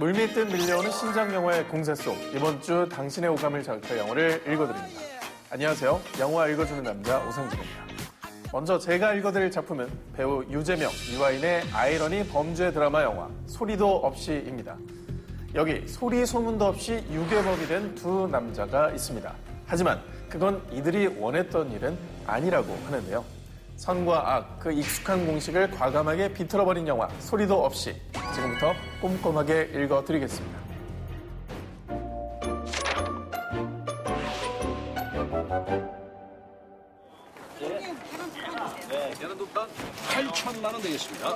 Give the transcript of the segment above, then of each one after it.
물밀듯 밀려오는 신작 영화의 공세 속 이번 주 당신의 오감을 자극할 영화를 읽어드립니다. 안녕하세요. 영화 읽어주는 남자 오상진입니다. 먼저 제가 읽어드릴 작품은 배우 유재명, 유아인의 아이러니 범죄 드라마 영화 소리도 없이입니다. 여기 소리 소문도 없이 유괴범이 된 두 남자가 있습니다. 하지만 그건 이들이 원했던 일은 아니라고 하는데요. 선과 악, 그 익숙한 공식을 과감하게 비틀어버린 영화 소리도 없이 지금부터 꼼꼼하게 읽어드리겠습니다. 계란두판 8,000만 원 되겠습니다.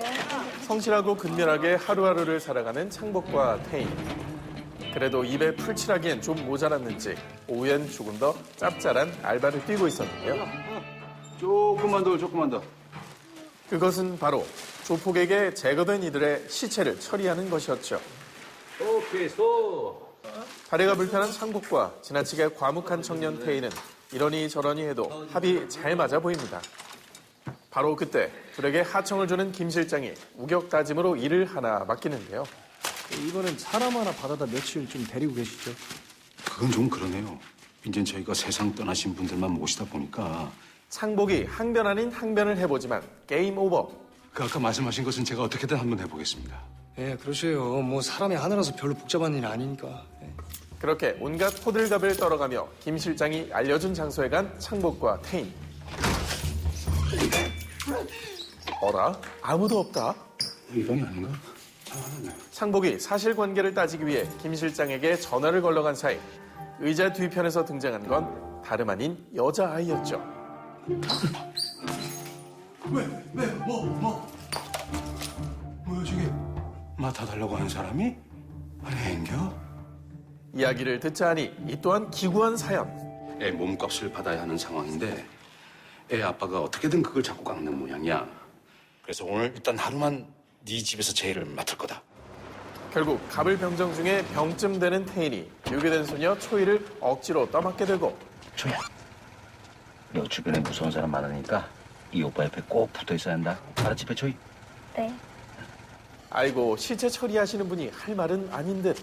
성실하고 근면하게 하루하루를 살아가는 창복과 태인. 그래도 입에 풀칠하기엔 좀 모자랐는지 오후엔 조금 더 짭짤한 알바를 뛰고 있었는데요. 조금만 더. 그것은 바로 조폭에게 제거된 이들의 시체를 처리하는 것이었죠. 오케이, 소. 다리가 불편한 창복과 지나치게 과묵한 청년 태희는 이러니 저러니 해도 합이 잘 맞아 보입니다. 바로 그때 둘에게 하청을 주는 김 실장이 우격다짐으로 일을 하나 맡기는데요. 이번엔 사람 하나 받아다 며칠 좀 데리고 계시죠? 그건 좀 그러네요. 이젠 저희가 세상 떠나신 분들만 모시다 보니까. 창복이 항변 아닌 항변을 해보지만 게임 오버. 그 아까 말씀하신 것은 제가 어떻게든 한번 해보겠습니다. 예, 그러세요. 뭐 사람이 하나라서 별로 복잡한 일이 아니니까. 예. 그렇게 온갖 호들갑을 떨어가며 김 실장이 알려준 장소에 간 창복과 태인. 어라? 아무도 없다? 이 방이 아닌가? 창복이 사실관계를 따지기 위해 김 실장에게 전화를 걸러간 사이 의자 뒤편에서 등장한 건 다름 아닌 여자아이였죠. 뭐야 저게? 맡아달라고 하는 사람이? 아니 앵겨? 이야기를 듣자 하니 이 또한 기구한 사연. 애 몸값을 받아야 하는 상황인데 애 아빠가 어떻게든 그걸 자꾸 깎는 모양이야. 그래서 오늘 일단 하루만 네 집에서 제의를 맡을 거다. 결국 갑을병정 중에 병쯤 되는 태인이 유괴된 소녀 초이를 억지로 떠맡게 되고 초야, 너 주변에 무서운 사람 많으니까 이 오빠 옆에 꼭 붙어 있어야 한다. 알았지, 배초이? 네. 아이고 시체 처리하시는 분이 할 말은 아닌 듯.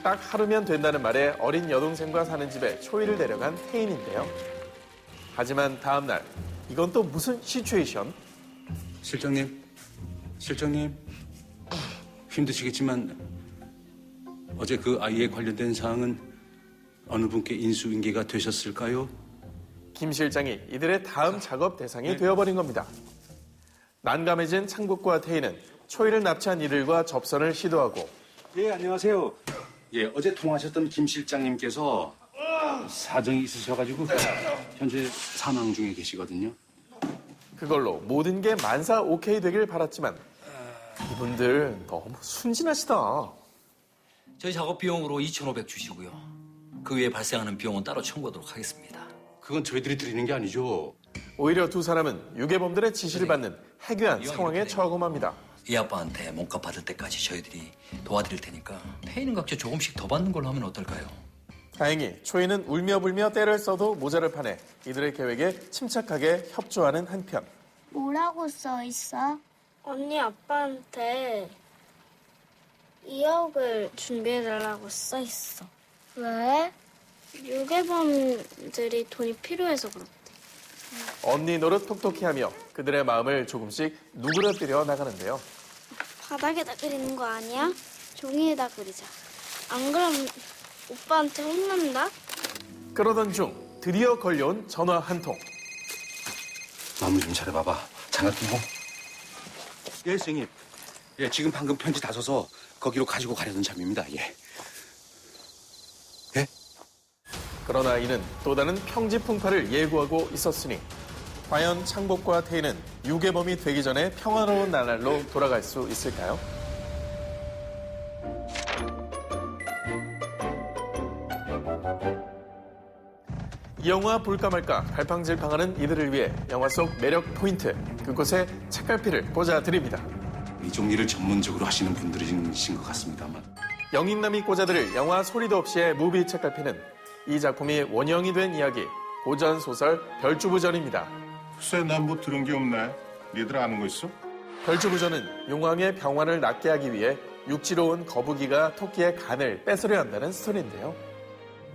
딱 하루면 된다는 말에 어린 여동생과 사는 집에 초이를 데려간 태인인데요. 하지만 다음 날 이건 또 무슨 시츄에이션? 실장님 힘드시겠지만 어제 그 아이에 관련된 사항은 어느 분께 인수인계가 되셨을까요? 김 실장이 이들의 다음 작업 대상이 되어버린 겁니다. 난감해진 창복과 태희는 초이를 납치한 이들과 접선을 시도하고 예, 안녕하세요. 예, 어제 통화하셨던 김 실장님께서 사정이 있으셔가지고 현재 사망 중에 계시거든요. 그걸로 모든 게 만사 오케이 되길 바랐지만 이분들 너무 순진하시다. 저희 작업 비용으로 2,500 주시고요. 그 외에 발생하는 비용은 따로 청구하도록 하겠습니다. 그건 저희들이 드리는 게 아니죠. 오히려 두 사람은 유괴범들의 지시를 받는 해괴한 상황에 처하고 맙니다. 이 아빠한테 몸값 받을 때까지 저희들이 도와드릴 테니까 페이는 각자 조금씩 더 받는 걸로 하면 어떨까요? 다행히 초이는 울며불며 때를 써도 모자를 파내 이들의 계획에 침착하게 협조하는 한편 뭐라고 써 있어? 언니 아빠한테 2억을 준비해달라고 써 있어. 왜? 유괴범들이 돈이 필요해서 그렇대. 언니 노릇 톡톡히 하며 그들의 마음을 조금씩 누그러뜨려 나가는데요. 바닥에다 그리는 거 아니야? 종이에다 그리자. 안 그러면 오빠한테 혼난다? 그러던 중 드디어 걸려온 전화 한 통. 마음을 좀 잘해봐봐. 장갑 끼고. 예, 선생님. 예, 지금 방금 편지 다 써서 거기로 가지고 가려던 참입니다. 예. 예? 그러나 이는 또 다른 평지풍파를 예고하고 있었으니 과연 창복과 태희는 유괴범이 되기 전에 평화로운 나날로 돌아갈 수 있을까요? 이 영화 볼까 말까 갈팡질팡하는 이들을 위해 영화 속 매력 포인트 그곳의 책갈피를 꽂아드립니다. 이쪽 일을 전문적으로 하시는 분들이신 것 같습니다만. 영인남이 꽂아드릴 영화 소리도 없이의 무비 책갈피는 이 작품이 원형이 된 이야기 고전 소설 별주부전입니다. 글쎄 난 뭐 들은 게 없네. 니들 아는 거 있어? 별주부전은 용왕의 병환을 낫게 하기 위해 육지로 온 거북이가 토끼의 간을 뺏으려 한다는 스토리인데요.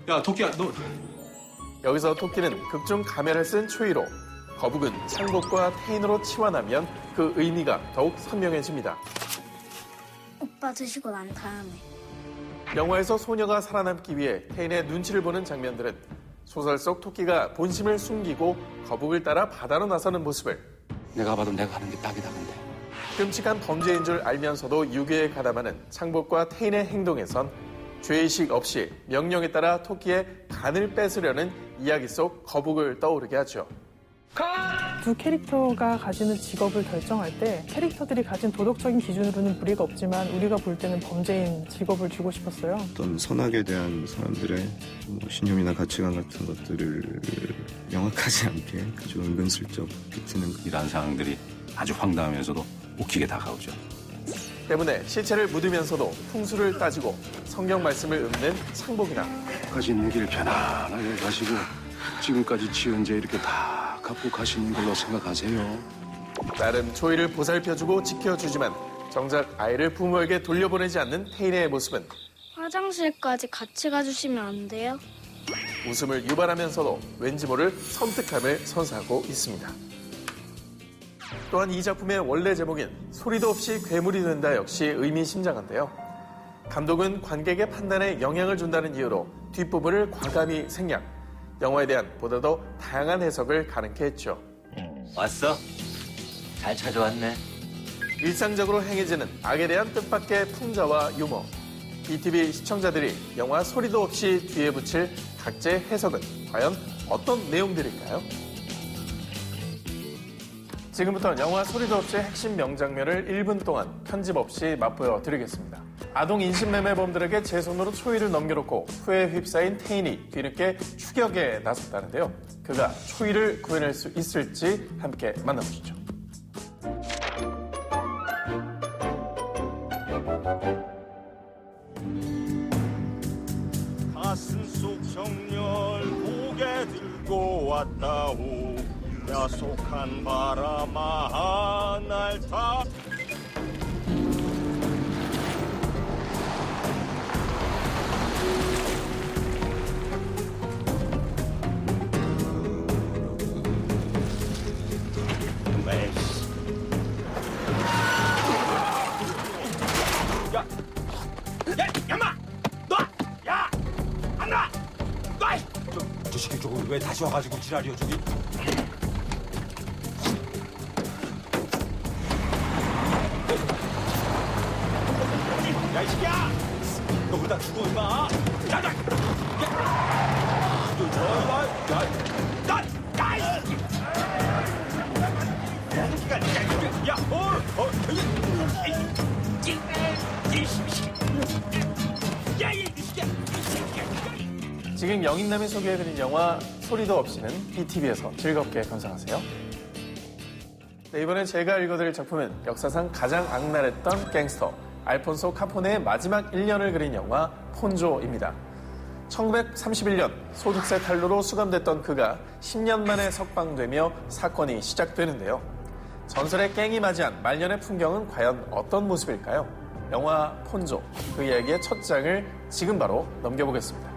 야, 토끼야, 너. 여기서 토끼는 극중 가면을 쓴 초이로, 거북은 창복과 테인으로 치환하면 그 의미가 더욱 선명해집니다. 오빠 드시고 난 다음에. 영화에서 소녀가 살아남기 위해 테인의 눈치를 보는 장면들은 소설 속 토끼가 본심을 숨기고 거북을 따라 바다로 나서는 모습을, 내가 봐도 내가 하는 게 딱이다, 근데. 끔찍한 범죄인 줄 알면서도 유괴에 가담하는 창복과 테인의 행동에선 죄의식 없이 명령에 따라 토끼의 간을 뺏으려는 이야기 속 거북을 떠오르게 하죠. 두 캐릭터가 가지는 직업을 결정할 때 캐릭터들이 가진 도덕적인 기준으로는 무리가 없지만 우리가 볼 때는 범죄인 직업을 주고 싶었어요. 어떤 선악에 대한 사람들의 신념이나 가치관 같은 것들을 명확하지 않게 아주 은근슬쩍 비트는 이러한 상황들이 아주 황당하면서도 웃기게 다가오죠. 때문에 시체를 묻으면서도 풍수를 따지고 성경 말씀을 읊는 창복이나 가시는 길 편안하게 가시고 지금까지 지은 죄 이렇게 다 갚고 가시는 걸로 생각하세요. 나름 초이를 보살펴주고 지켜주지만 정작 아이를 부모에게 돌려보내지 않는 테인의 모습은 화장실까지 같이 가주시면 안 돼요? 웃음을 유발하면서도 왠지 모를 섬뜩함을 선사하고 있습니다. 또한 이 작품의 원래 제목인 소리도 없이 괴물이 된다 역시 의미심장한데요. 감독은 관객의 판단에 영향을 준다는 이유로 뒷부분을 과감히 생략, 영화에 대한 보다 더 다양한 해석을 가능케 했죠. 왔어? 잘 찾아왔네. 일상적으로 행해지는 악에 대한 뜻밖의 풍자와 유머. BTV 시청자들이 영화 소리도 없이 뒤에 붙일 각자의 해석은 과연 어떤 내용들일까요? 지금부터 영화 소리도 없이 핵심 명장면을 1분 동안 편집 없이 맛보여 드리겠습니다. 아동 인신매매범들에게 제 손으로 초이를 넘겨놓고 후에 휩싸인 테인이 뒤늦게 추격에 나섰다는데요. 그가 초이를 구해낼 수 있을지 함께 만나보시죠. 가슴 속 정열 고개 들고 왔다오. 야속한 바람아 날 타. 저 새끼 저거 왜 다시 와가지고 지랄이야 저기? 야 이 새끼야! 너 그러다 죽어 임마! 야! 지금 영인남이 소개해드린 영화 소리도 없이는 BTV에서 즐겁게 감상하세요. 네, 이번에 제가 읽어드릴 작품은 역사상 가장 악랄했던 갱스터 알폰소 카포네의 마지막 1년을 그린 영화 폰조입니다. 1931년 소득세 탈루로 수감됐던 그가 10년 만에 석방되며 사건이 시작되는데요. 전설의 갱이 맞이한 말년의 풍경은 과연 어떤 모습일까요? 영화 폰조, 그 이야기의 첫 장을 지금 바로 넘겨보겠습니다.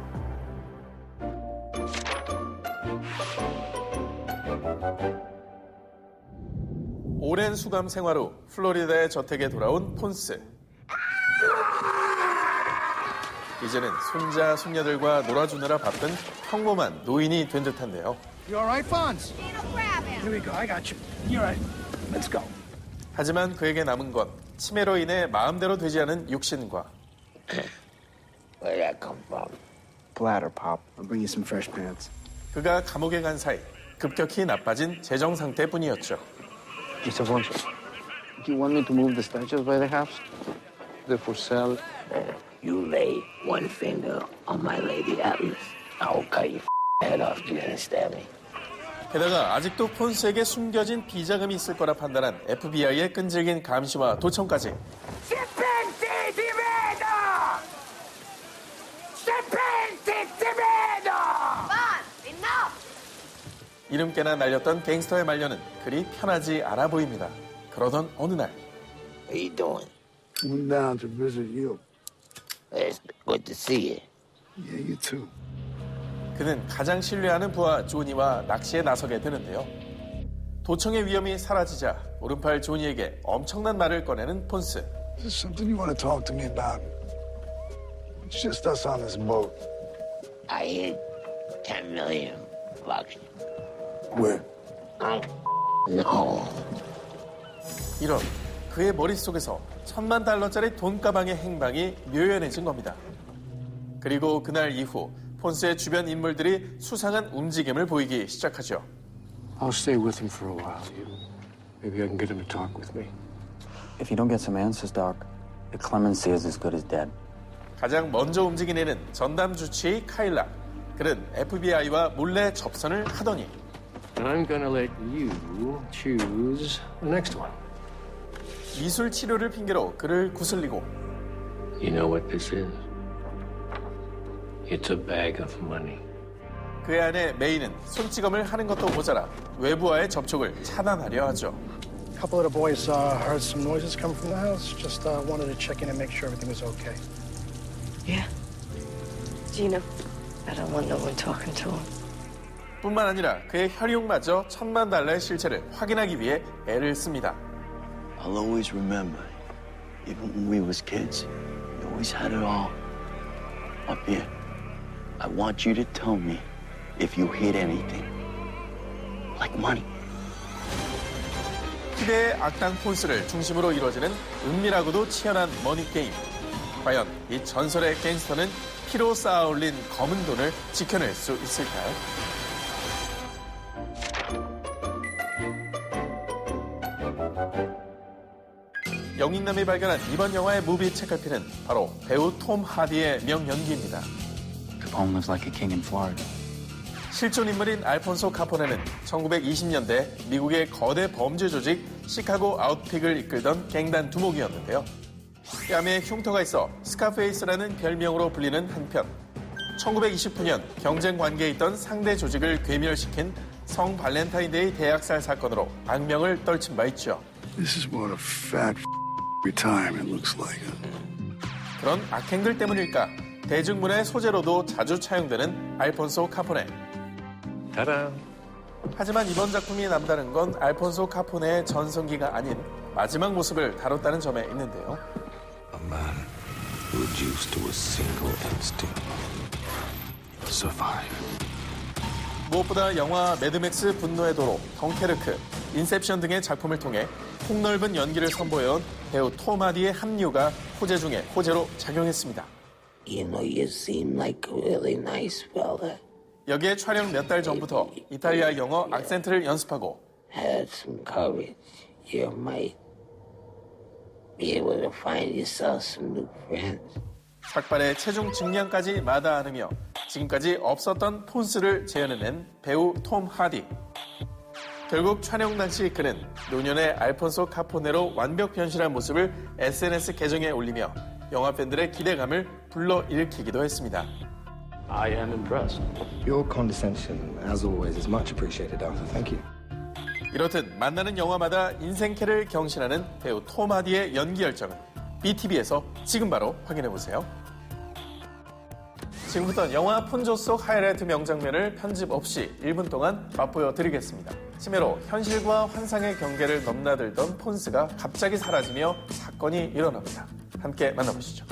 오랜 수감 생활 후 플로리다의 저택에 돌아온 폰스. 이제는 손자, 손녀들과 놀아주느라 바쁜 평범한 노인이 된 듯한데요. You alright, Fonz? Here we go. I got you. You're right. Let's go. 하지만 그에게 남은 건 치매로 인해 마음대로 되지 않은 육신과 Where'd that come from? Platter, Pop. I'll bring you some fresh pants. 그가 감옥에 간 사이 급격히 나빠진 재정 상태뿐이었죠. Mr. Fonz, do you want me to move the statues by the house? They're for sale. You lay one finger on my lady Atlas. I will cut your head off. You didn't stab me. 게다가 아직도 폰스에게 숨겨진 비자금이 있을 거라 판단한 FBI의 끈질긴 감시와 도청까지 이름께나 날렸던 갱스터의 말년은 그리 편하지 않아 보입니다. 그러던 어느 날 What are you doing? Went down to visit you. It's good to see you. Yeah, you too. 그는 가장 신뢰하는 부하 조니와 낚시에 나서게 되는데요. 도청의 위험이 사라지자 오른팔 조니에게 엄청난 말을 꺼내는 폰스. Is there something you want to talk to me about? It's just us on this boat. I hid $10 million. Where? No. 이런 그의 머릿속에서 $10,000,000짜리 돈가방의 행방이 묘연해진 겁니다. 그리고 그날 이후 폰스의 주변 인물들이 수상한 움직임을 보이기 시작하죠. I'll stay with him for a while. Maybe I can get him to talk with me. If you don't get some answers, Doc, the clemency is as good as dead. 가장 먼저 움직인 애는 전담 주치의 카일라. 그는 FBI와 몰래 접선을 하더니 I'm gonna let you choose the next one. 미술 치료를 핑계로 그를 구슬리고 You know what this is? It's a bag of money. 그의 아내 메이는 손찌검을 하는 것도 모자라 외부와의 접촉을 차단하려 하죠. A couple of the boys heard some noises coming from the house. Just wanted to check in and make sure everything was okay. Yeah. Gina, I don't want no one talking to him. 뿐만 아니라 그의 혈육마저 $10,000,000의 실체를 확인하기 위해 애를 씁니다. I'll always remember, even when we was kids, you always had it all up here. I want you to tell me if you hid anything, like money. 희대의 악당 폰스를 중심으로 이루어지는 은밀하고도 치열한 머니게임. 과연 이 전설의 갱스터는 피로 쌓아올린 검은 돈을 지켜낼 수 있을까요? 영인남이 발견한 이번 영화의 무비 책갈피는 바로 배우 톰 하디의 명연기입니다. Capone lives like a king in Florida. 실존 인물인 알폰소 카포네는 1920년대 미국의 거대 범죄 조직 시카고 아웃픽을 이끌던 갱단 두목이었는데요. 뺨에 흉터가 있어 스카페이스라는 별명으로 불리는 한편 1929년 경쟁 관계에 있던 상대 조직을 괴멸시킨 성 발렌타인데이 대학살 사건으로 악명을 떨친 바 있죠. This is what a fat retirement looks like. 그런 악행들 때문일까? 대중문화의 소재로도 자주 차용되는 알폰소 카포네. Ta-da. 하지만 이번 작품이 남다른 건 알폰소 카포네의 전성기가 아닌 마지막 모습을 다뤘다는 점에 있는데요. A man reduced to a single instinct. Survive. 무엇보다 영화 매드맥스 분노의 도로, 덩케르크, 인셉션 등의 작품을 통해 폭넓은 연기를 선보여온 배우 톰 하디의 합류가 호재 중에 호재로 작용했습니다. You know, you seem like a really nice fella. 여기에 촬영 몇 달 전부터 이탈리아 영어 악센트를 연습하고 Have some courage. You might be able to find yourself some new friends. 삭발의 체중 증량까지 마다하며 지금까지 없었던 폰스를 재현해낸 배우 톰 하디. 결국 촬영 당시 그는 노년의 알폰소 카포네로 완벽 변신한 모습을 SNS 계정에 올리며 영화 팬들의 기대감을 불러일으키기도 했습니다. I am impressed. Your condescension, as always, is much appreciated, Arthur. Thank you. 이렇듯 만나는 영화마다 인생캐를 경신하는 배우 톰 하디의 연기 열정은 BTV에서 지금 바로 확인해보세요. 지금부터 영화 폰조 속 하이라이트 명장면을 편집 없이 1분 동안 맛보여 드리겠습니다. 치매로 현실과 환상의 경계를 넘나들던 폰스가 갑자기 사라지며 사건이 일어납니다. 함께 만나보시죠.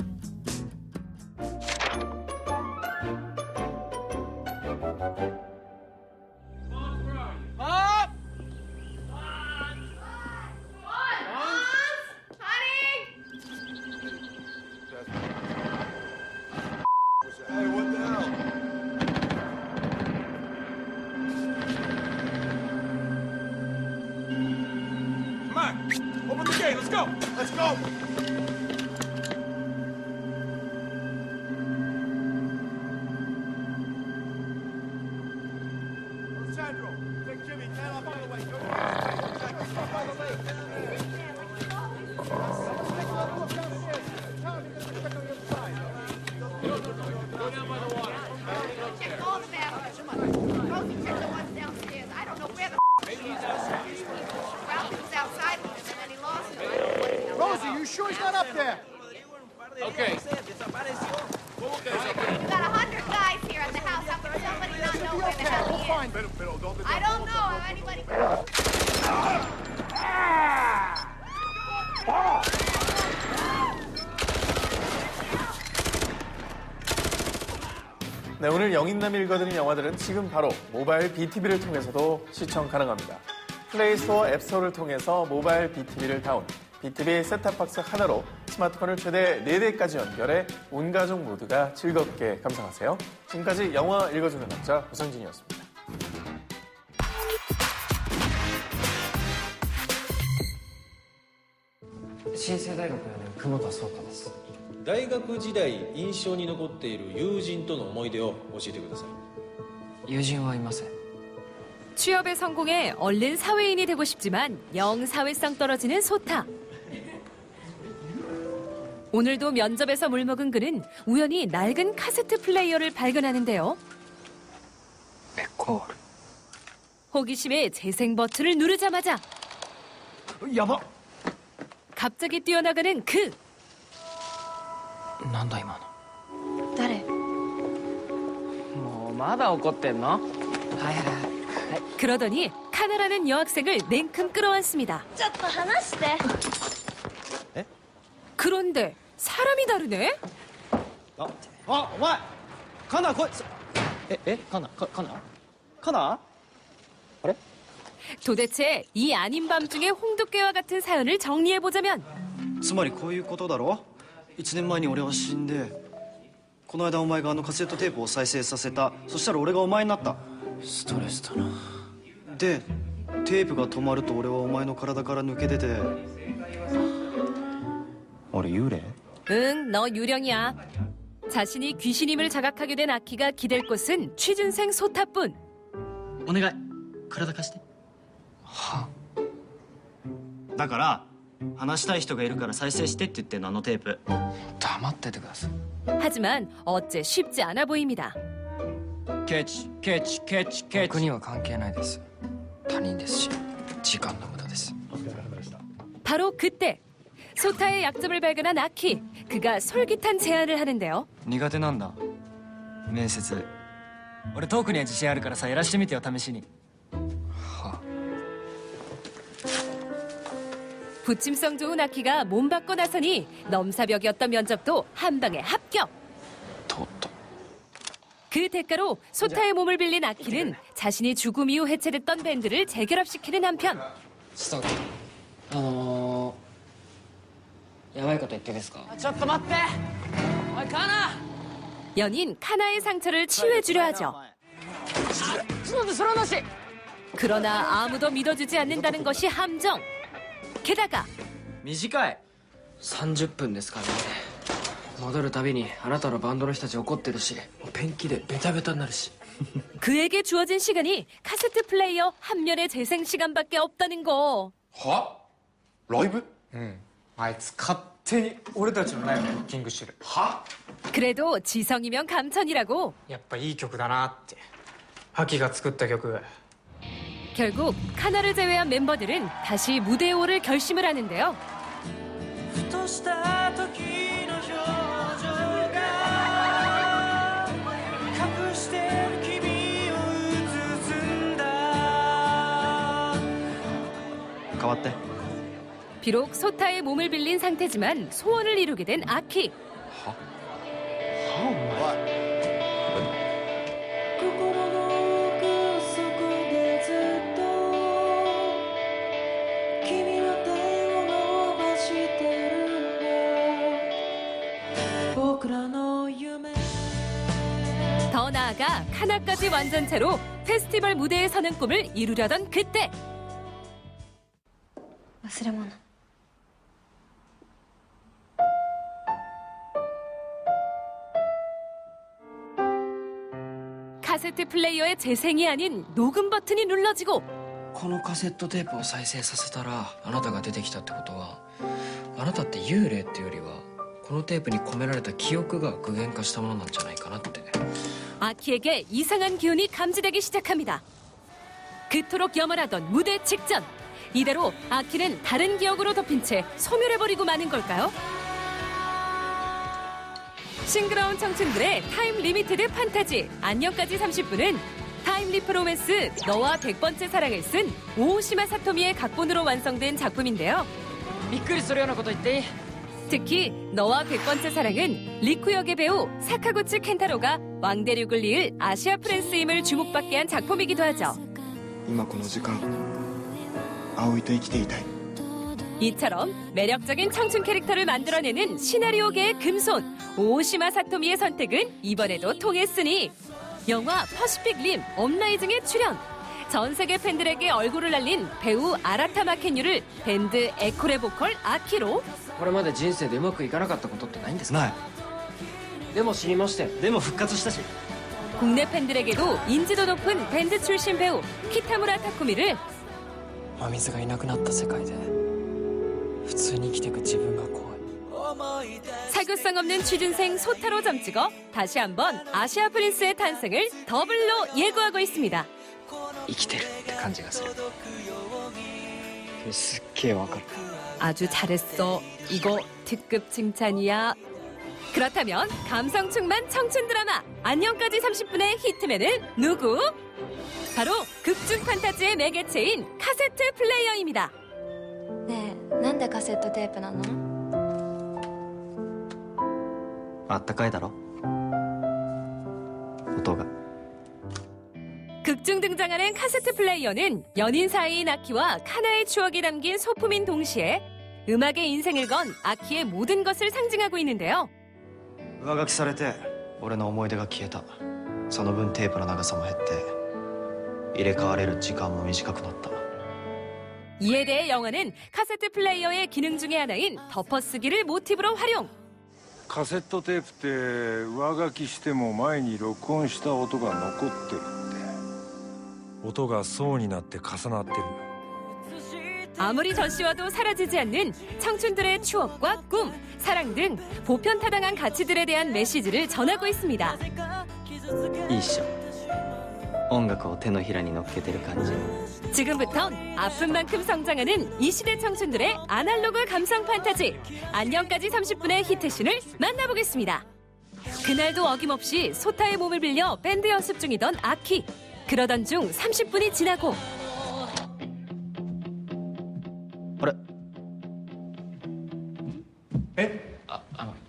Open the gate. Let's go. Let's go. Sandro, take Jimmy. Get up on the way. Go down by the water. Check all the bathrooms. Rosie, check the ones downstairs. I don't know where the maybe he's outside. Well, he was outside with him and then he lost him. Rosie, you sure he's not up there. Okay. We've got 100 guys here at the house. How could somebody not know where the hell he is? I don't know if anybody. 네, 오늘 영인남이 읽어드린 영화들은 지금 바로 모바일 BTV를 통해서도 시청 가능합니다. 플레이스토어 앱스토어를 통해서 모바일 BTV를 다운, BTV 셋탑박스 하나로 스마트폰을 최대 4대까지 연결해 온 가족 모두가 즐겁게 감상하세요. 지금까지 영화 읽어주는 남자 오상진이었습니다. 新生大学4年久保田壮太です。大学時代印象に残っている友人との思い出を教えてください。友人はいません。 취업에 성공해 얼른 사회인이 되고 싶지만 영 사회성 떨어지는 소타. 오늘도 면접에서 물먹은 그는 우연히 낡은 카세트 플레이어를 발견하는데요. 맥콜. 호기심에 재생 버튼을 누르자마자 야바. 갑자기 뛰어나가는 그. なんだ今の。誰？もうまだ怒ってんの？はいはい。 그러더니 카나라는 여학생을 냉큼 끌어안습니다. ちょっと話して。 그런데 사람이 다르네? お前カナこいカナ 도대체 이 아닌 밤중에 홍두깨와 같은 사연을 정리해보자면 つまりこういうことだろ1年前に俺は死んでこの間お前があのカセットテープを再生させたそしたら俺がお前になったストレスだなでテープが止まると俺はお前の体から抜け出て俺幽霊? 응, 너 유령이야. 자신이 귀신임을 자각하게 된 아키가 기댈 곳은 취준생 소타뿐. お願い体貸してはだから話したい人がいるから再生してって言ってんのあのテープ黙っててください 하지만 어째 쉽지 않아 보입니다. ケチ僕には関係ないです他人ですし時間の無駄です 바로 그때 소타의 약점을 발견한 아키. 그가 솔깃한 제안을 하는데요. 苦手なんだ面接俺トークには自信あるからさやらしてみてよ試しに 부침성 좋은 아키가 몸 바꿔 나서니 넘사벽이었던 면접도 한 방에 합격. 그 대가로 소타의 몸을 빌린 아키는 자신이 죽음 이후 해체됐던 밴드를 재결합시키는 한편 やばいこと言っていいですかちょっと待っておいカナ 연인 카나의 상처를 치유해주려 하죠. ちょっと待ってそれはなし 그러나 아무도 믿어주지 않는다는 것이 함정. 게다가 短い30分ですからね戻るたびにあなたのバンドの人たち怒ってるしペンキでベタベタになるし 그에게 주어진 시간이 카세트 플레이어 한 면의 재생 시간밖에 없다는 거. は？ライブ？あいつ勝手に俺たちのライブブッキングしてる。は？ 그래도 지성이면 감천이라고. やっぱいい曲だなって。ハキが作った曲。 결국 카나를 제외한 멤버들은 다시 무대에 오를 결심을 하는데요. ふとした時の表情が隠してる君を映すんだ変わって 비록 소타의 몸을 빌린 상태지만 소원을 이루게 된 아키. 더 나아가 카나까지 완전체로 페스티벌 무대에 서는 꿈을 이루려던 그때 忘れ物 카세트 플레이어의 재생이 아닌 녹음 버튼이 눌러지고 このカセットテープを再生させたらあなたが出てきたってことはあなたって幽霊っていうよりはこのテープに込められた記憶が具現化したものなんじゃないかなって 아키에게 이상한 기운이 감지되기 시작합니다. 그토록 염원하던 무대 직전. 이대로 아키는 다른 기억으로 덮인 채 소멸해버리고 마는 걸까요? 싱그러운 청춘들의 타임 리미티드 판타지 안녕까지 30분은 타임리프 로맨스 너와 100번째 사랑을 쓴 오오시마 사토미의 각본으로 완성된 작품인데요. びっくりするようなこと言っていい? 특히 너와 100번째 사랑은 리쿠 역의 배우 사카구치 켄타로가 왕대륙을 이을 아시아 프린스임을 주목받게 한 작품이기도 하죠. 今この時間葵と生きていたい 이처럼 매력적인 청춘 캐릭터를 만들어내는 시나리오계의 금손 오오시마 사토미의 선택은 이번에도 통했으니 영화 퍼시픽 림 업라이징에 출연 전 세계 팬들에게 얼굴을 날린 배우 아라타 마켄유를 밴드 에콜의 보컬 아키로 これまで人生でうまくいかなかったことってないんですか? ない。でも死にましたよ。でも復活したし。 국내 팬들에게도 인지도 높은 밴드 출신 배우 키타무라 타쿠미를 真水がいなくなった世界で普通に生きていく自分が怖い. 사교성 없는 취준생 소타로 점찍어 다시 한번 아시아 프린스의 탄생을 더블로 예고하고 있습니다. 生きてるって感じがする。すっげえわかる。 아주 잘했어. 이거 특급 칭찬이야. 그렇다면 감성 충만 청춘 드라마 안녕까지 30분의 히트맨은 누구? 바로 극중 판타지의 매개체인 카세트 플레이어입니다. ねえ、なんでカセットテープなの? あったかいだろ音が. 극중 등장하는 카세트 플레이어는 연인 사이인 아키와 카나의 추억이 담긴 소품인 동시에 음악의 인생을 건 아키의 모든 것을 상징하고 있는데요. 上書きされて俺の思い出が消えた。その分テープの長さも減って入れ替われる時間も短くなった。 이에 대해 영화는 카세트 플레이어의 기능 중에 하나인 덮어쓰기를 모티브로 활용. カセットテープって上書きしても前に録音した音が残ってるって。音が層になって重なってる。 아무리 전시와도 사라지지 않는 청춘들의 추억과 꿈, 사랑 등 보편타당한 가치들에 대한 메시지를 전하고 있습니다. いいっしょ。音楽を手のひらに乗っけてる感じ。 지금부턴 아픈 만큼 성장하는 이 시대 청춘들의 아날로그 감성 판타지 안녕까지 30분의 히트신을 만나보겠습니다. 그날도 어김없이 소타의 몸을 빌려 밴드 연습 중이던 아키. 그러던 중 30분이 지나고 あれ?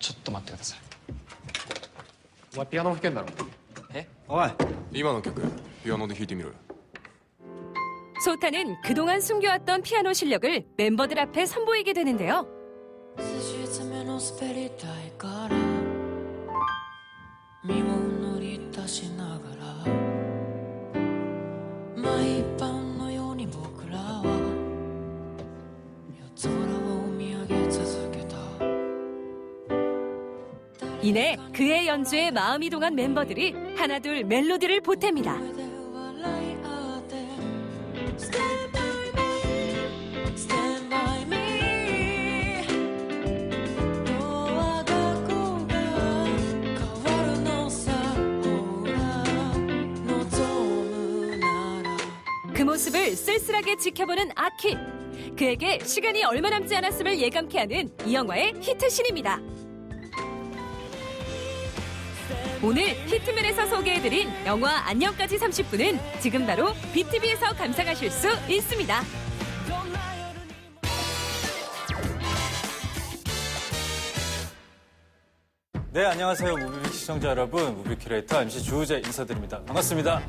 ちょっと待ってください。お前ピアノ弾けんだろ。おい。今の曲ピアノで弾いてみろよ。 소타는 그동안 숨겨왔던 피아노 실력을 멤버들 앞에 선보이게 되는데요. 이내 그의 연주에 마음이 동한 멤버들이 하나둘 멜로디를 보탭니다. 그 모습을 쓸쓸하게 지켜보는 아키. 그에게 시간이 얼마 남지 않았음을 예감케 하는 이 영화의 히트신입니다. 오늘 히트맨에서 소개해드린 영화 안녕까지 30분은 지금 바로 BTV에서 감상하실 수 있습니다. 네, 안녕하세요. 무비빅 시청자 여러분. 무비 큐레이터 MC 주우재 인사드립니다. 반갑습니다.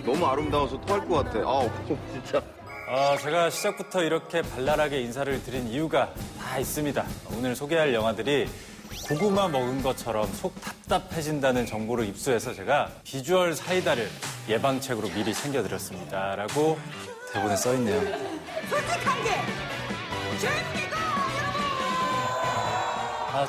너무 아름다워서 토할 것 같아. 진짜. 제가 시작부터 이렇게 발랄하게 인사를 드린 이유가 다 있습니다. 오늘 소개할 영화들이 고구마 먹은 것처럼 속 답답해진다는 정보를 입수해서 제가 비주얼 사이다를 예방책으로 미리 챙겨드렸습니다. 라고 대본에 써있네요.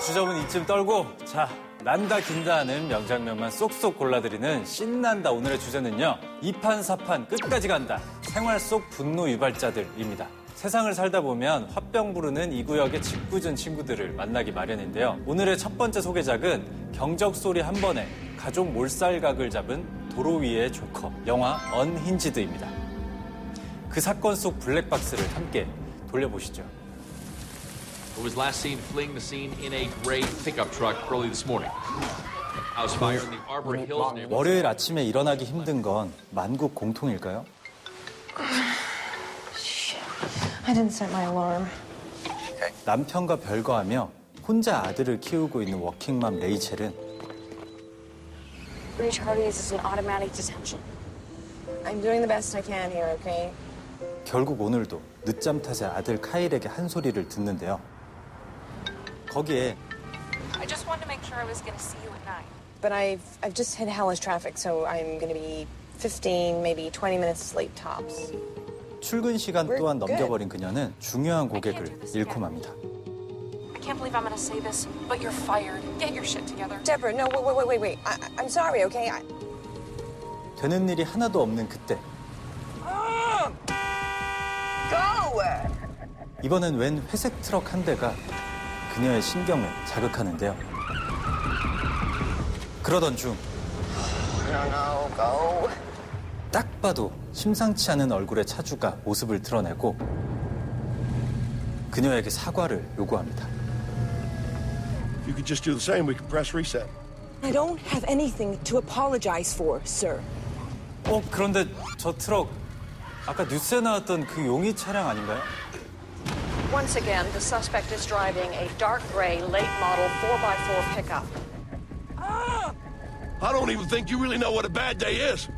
주접은 이쯤 떨고 자, 난다 긴다 하는 명장면만 쏙쏙 골라드리는 신난다. 오늘의 주제는요. 2판 4판 끝까지 간다. 생활 속 분노 유발자들입니다. 세상을 살다 보면 화병 부르는 이 구역의 짓궂은 친구들을 만나기 마련인데요. 오늘의 첫 번째 소개작은 경적 소리 한 번에 가족 몰살각을 잡은 도로 위의 조커, 영화 언힌지드입니다. 그 사건 속 블랙박스를 함께 돌려보시죠. who was last seen fleeing the scene in a gray pickup truck early this morning. House fire in the Arbor Hills neighborhood. 월요일 아침에 일어나기 힘든 건 만국 공통일까요? I didn't set my alarm. 남편과 별거하며 혼자 아들을 키우고 있는 워킹맘 레이첼은 Reach Hardee's is an automatic detention. I'm doing the best I can here, okay? 결국 오늘도 늦잠 탓에 아들 카일에게 한 소리를 듣는데요. 거기에 I just wanted to make sure I was going to see you at night. But I've just hit hellish traffic, so I'm going to be 15, maybe 20 minutes late tops. 출근 시간 또한 넘겨버린 그녀는 중요한 고객을 잃고 맙니다. I can't believe I'm going to say this, but you're fired. Get your shit together. Deborah, no, wait. I'm sorry, okay? 되는 일이 하나도 없는 그때 Go! 이번엔 웬 회색 트럭 한 대가 그녀의 신경을 자극하는데요. 그러던 중 딱 봐도 심상치 않은 얼굴의 차주가 모습을 드러내고 그녀에게 사과를 요구합니다. You could just do the same. We could press reset. I don't have anything to apologize for, sir. 그런데 저 트럭 아까 뉴스에 나왔던 그 용의 차량 아닌가요? Once again, the suspect is driving a dark gray late model 4x4 pickup. I don't even think you really know what a bad day is.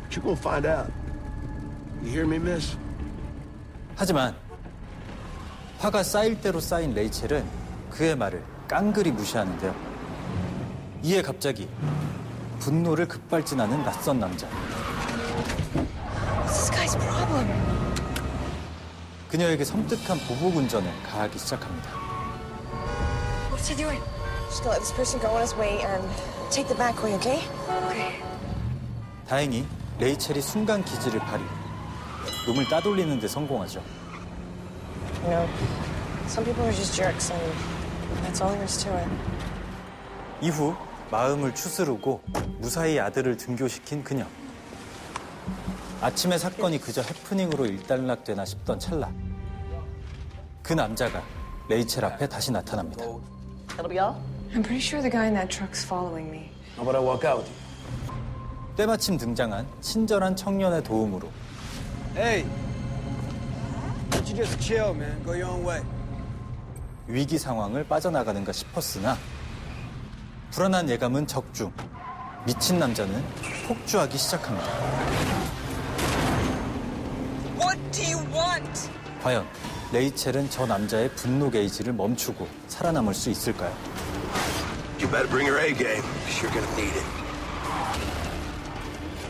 But you're gonna find out. You hear me, miss? 하지만 화가 쌓일 대로 쌓인 레이첼은 그의 말을 깡그리 무시하는데요. 이에 갑자기 분노를 급발진하는 낯선 남자. What's this guy's problem? 그녀에게 섬뜩한 보복 운전을 가하기 시작합니다. What's he doing? Just gonna let this person go on his way and take the back way, okay? Okay. 다행히 레이첼이 순간 기지를 발휘, 놈을 따돌리는 데 성공하죠. You know, some people are just jerks, and that's all there is to it. 이후 마음을 추스르고 무사히 아들을 등교시킨 그녀. 아침의 사건이 그저 해프닝으로 일단락되나 싶던 찰나. 그 남자가 레이첼 앞에 다시 나타납니다. That'll be all? I'm pretty sure the guy in that truck's following me. How about I walk out with you? 때마침 등장한 친절한 청년의 도움으로 Hey, why don't you just chill, man? Go your own way. 위기 상황을 빠져나가는가 싶었으나 불안한 예감은 적중. 미친 남자는 폭주하기 시작합니다. What do you want? 과연 레이첼은 저 남자의 분노 게이지를 멈추고 살아남을 수 있을까요? You better bring your A game, because you're gonna need it.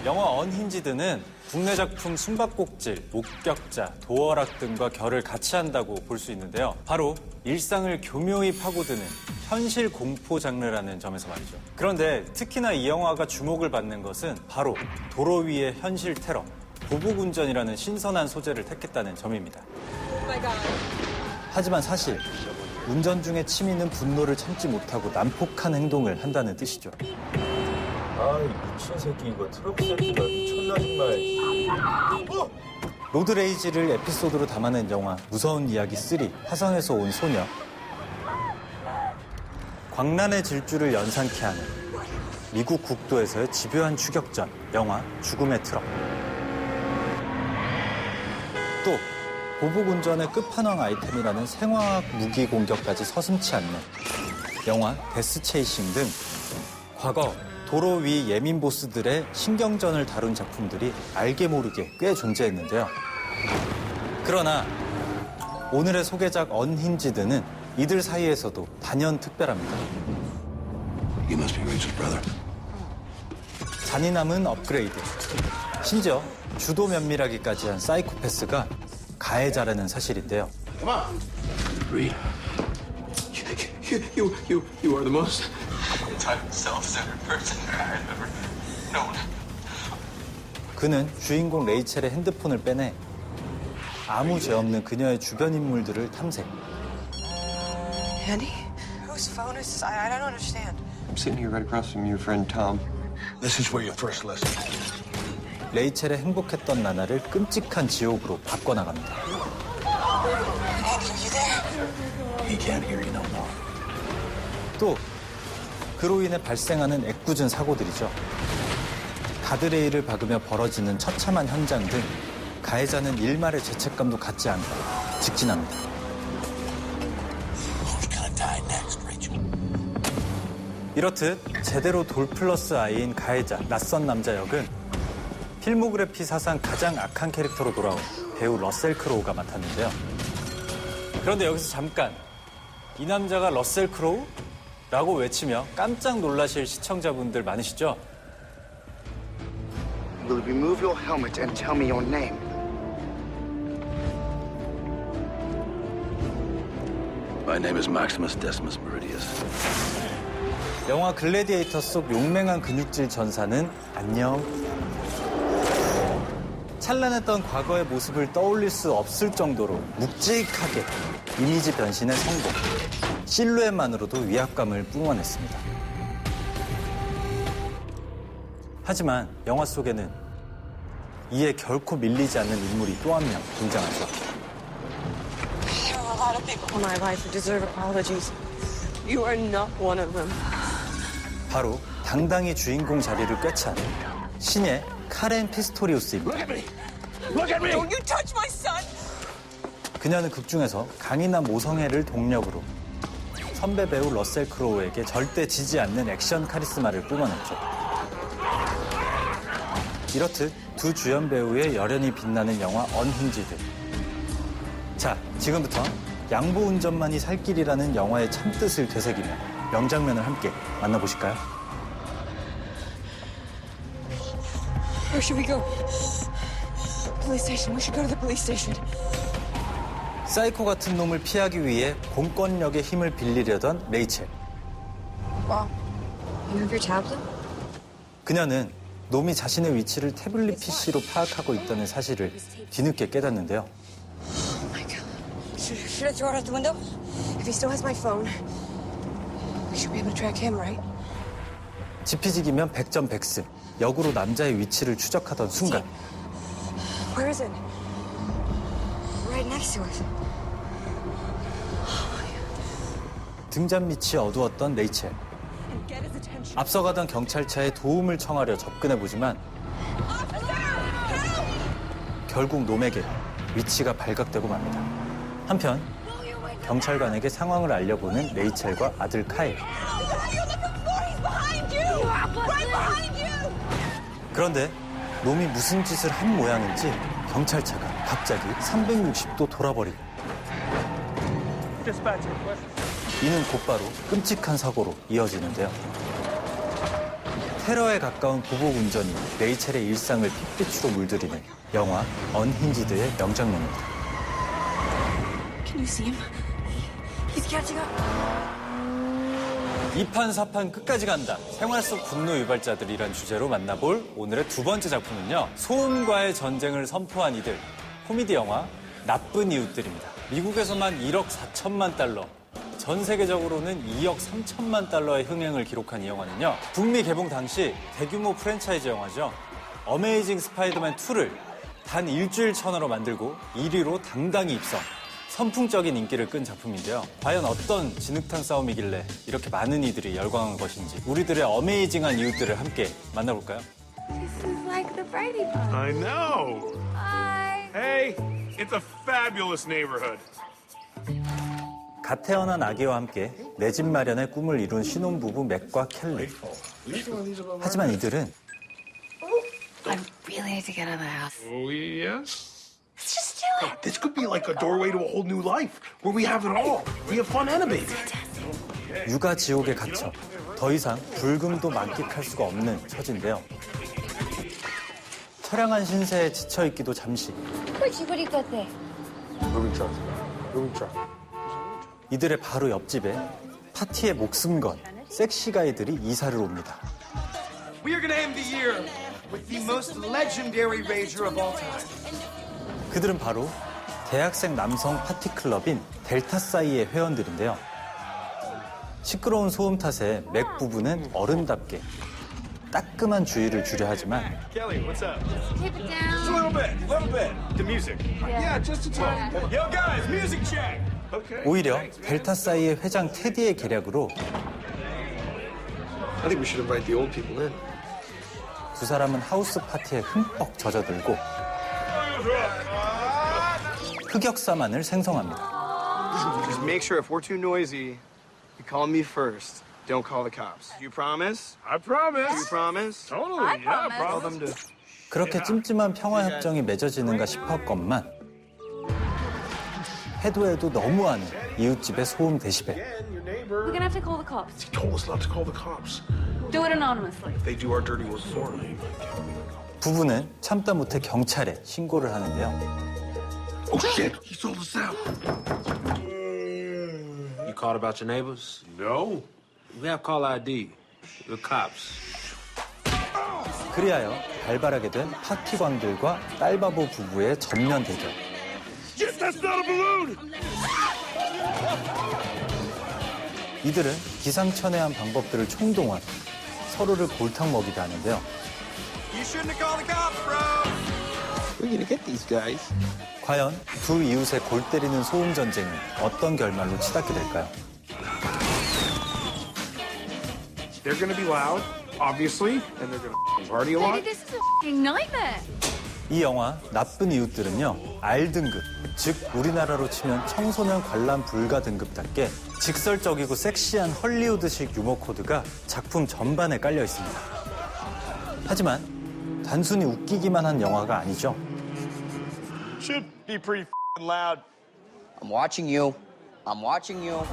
영화 언힌지드는 국내 작품 숨바꼭질, 목격자, 도어락 등과 결을 같이 한다고 볼 수 있는데요. 바로 일상을 교묘히 파고드는 현실 공포 장르라는 점에서 말이죠. 그런데 특히나 이 영화가 주목을 받는 것은 바로 도로 위의 현실 테러, 보복운전이라는 신선한 소재를 택했다는 점입니다. 하지만 사실 운전 중에 치미는 분노를 참지 못하고 난폭한 행동을 한다는 뜻이죠. 아이 미친 새끼 이거 트럭 새끼가 미쳤나 정말. 로드레이지를 에피소드로 담아낸 영화 무서운 이야기 3 화성에서 온 소녀. 광란의 질주를 연상케 하는 미국 국도에서의 집요한 추격전 영화 죽음의 트럭. 또 보복운전의 끝판왕 아이템이라는 생화학 무기 공격까지 서슴치 않는 영화 데스체이싱 등 과거 도로 위 예민 보스들의 신경전을 다룬 작품들이 알게 모르게 꽤 존재했는데요. 그러나 오늘의 소개작 언힌지드는 이들 사이에서도 단연 특별합니다. You must be Rachel's brother. 잔인함은 업그레이드. 심지어 주도 면밀하기까지 한 사이코패스가 가해자라는 사실인데요. Come on. Reed. You are the most self-centered person I've ever known. 그는 주인공 레이첼의 핸드폰을 빼내 아무 죄 없는 그녀의 주변 인물들을 탐색. Andy? Whose phone is this? I don't understand. I'm sitting here right across from your friend Tom. This is where you first listen. 레이첼의 행복했던 나날을 끔찍한 지옥으로 바꿔나갑니다. Andy, are you there? He can't hear you no more. 또 그로 인해 발생하는 애꿎은 사고들이죠. 가드레일을 박으며 벌어지는 처참한 현장 등 가해자는 일말의 죄책감도 갖지 않고 직진합니다. 이렇듯 제대로 돌 플러스 아이인 가해자 낯선 남자 역은 필모그래피 사상 가장 악한 캐릭터로 돌아온 배우 러셀 크로우가 맡았는데요. 그런데 여기서 잠깐 이 남자가 러셀 크로우? 라고 외치며 깜짝 놀라실 시청자분들 많으시죠? Will you remove your helmet and tell me your name? My name is Maximus Decimus Meridius. 영화 글래디에이터 속 용맹한 근육질 전사는 안녕. 찬란했던 과거의 모습을 떠올릴 수 없을 정도로 묵직하게 이미지 변신의 성공. 실루엣만으로도 위압감을 뿜어냈습니다. 하지만 영화 속에는 이에 결코 밀리지 않는 인물이 또 한 명 등장하죠. There are a lot of people in my life who deserve apologies. You are not one of them. 바로 당당히 주인공 자리를 꿰찬 신의 카렌 피스토리우스입니다. Don't you touch my son! 그녀는 극중에서 강인한 모성애를 동력으로 선배 배우 러셀 크로우에게 절대 지지 않는 액션 카리스마를 뿜어냈죠. 이렇듯 두 주연 배우의 열연이 빛나는 영화 언힌지드. 자, 지금부터 양보 운전만이 살 길이라는 영화의 참뜻을 되새기며 명장면을 함께 만나보실까요? Where should we go? Police station. We should go to the police station. 사이코 같은 놈을 피하기 위해 공권력의 힘을 빌리려던 레이첼. Wow. You have your tablet? 그녀는 놈이 자신의 위치를 태블릿 PC로 파악하고 있다는 사실을 뒤늦게 깨닫는데요. Oh my God. Should I throw it out the window? If he still has my phone, we should be able to track him, right? 지피지기면 백전백승. 역으로 남자의 위치를 추적하던 순간 Where is it? Right next to us. 등잔 밑이 어두웠던 레이첼. 앞서가던 경찰차에 도움을 청하려 접근해보지만 결국 놈에게 위치가 발각되고 맙니다. 한편 경찰관에게 상황을 알려보는 레이첼과 아들 카일. 그런데 놈이 무슨 짓을 한 모양인지 경찰차가 갑자기 360도 돌아버리고 이는 곧바로 끔찍한 사고로 이어지는데요. 테러에 가까운 보복 운전이 레이첼의 일상을 핏빛으로 물들이는 영화 언힌지드의 명장면입니다. Can you see him? He's catching up. 2판 4판 끝까지 간다. 생활 속 분노 유발자들이란 주제로 만나볼 오늘의 두 번째 작품은요. 소음과의 전쟁을 선포한 이들. 코미디 영화 나쁜 이웃들입니다. 미국에서만 1억 4천만 달러, 전 세계적으로는 2억 3천만 달러의 흥행을 기록한 이 영화는요. 북미 개봉 당시 대규모 프랜차이즈 영화죠. 어메이징 스파이더맨 2를 단 일주일 천으로 만들고 1위로 당당히 입성. 선풍적인 인기를 끈 작품인데요. 과연 어떤 진흙탕 싸움이길래 이렇게 많은 이들이 열광한 것인지 우리들의 어메이징한 이웃들을 함께 만나볼까요? This is like the Brady Bunch. I know. Hi. Hey, it's a fabulous neighborhood. 갓 태어난 아기와 함께 내 집 마련의 꿈을 이룬 신혼부부 맥과 켈리. 하지만 이들은 I really need to get out of the house. Oh, yes? Let's just do it. This could be like a doorway to a whole new life where we have it all. We have fun and a baby. 육아 지옥에 갇혀 더 이상 불금도 만끽할 수가 없는 처지인데요. 처량한 신세에 지쳐있기도 잠시 What do you got there? Moving truck. Moving truck. 이들의 바로 옆집에 파티에 목숨 건 섹시 가이들이 이사를 옵니다. We are going to end the year with the most legendary rager of all time. 그들은 바로 대학생 남성 파티클럽인 델타사이의 회원들인데요. 시끄러운 소음 탓에 맥 부부는 어른답게 따끔한 주의를 주려 하지만 Kelly, what's up? Keep it down. Just a little bit. The music. Yeah. just a tiny bit. Yo, guys, music check. 오히려 델타사이의 회장 테디의 계략으로 I think we should invite the old people in. 두 사람은 하우스 파티에 흠뻑 젖어들고 흑역사만을 생성합니다. Just make sure if we're too noisy, you call me first. Don't call the cops. You promise? I promise. You promise? Totally. Yeah, I Tell promise. them to. 그렇게 찜찜한 평화협정이 맺어지는가 싶었건만 해도 해도 너무하는 이웃집의 소음 데시벨. We're gonna have to call the cops. He told us not to call the cops. Do it anonymously. They do our dirty work for me. 부부는 참다 못해 경찰에 신고를 하는데요. Oh shit! He sold us out. You called about your neighbors? No. We have call ID. The cops. 그리하여 발발하게 된 파티광들과 딸바보 부부의 전면 대결. Shit, that's not a balloon. 이들은 기상천외한 방법들을 총동원, 서로를 골탕 먹이게 하는데요. You shouldn't have called the cops, bro. We're gonna get these guys. 과연 두 이웃의 골 때리는 소음 전쟁은 어떤 결말로 치닫게 될까요? They're gonna be loud, obviously, and they're gonna party a lot. This is a f***ing nightmare. 이 영화 나쁜 이웃들은요, R등급, 즉 우리나라로 치면 청소년 관람 불가 등급답게 직설적이고 섹시한 헐리우드식 유머 코드가 작품 전반에 깔려 있습니다. 하지만 단순히 웃기기만 한 영화가 아니죠. Should be pretty loud. I'm watching you. I'm watching you.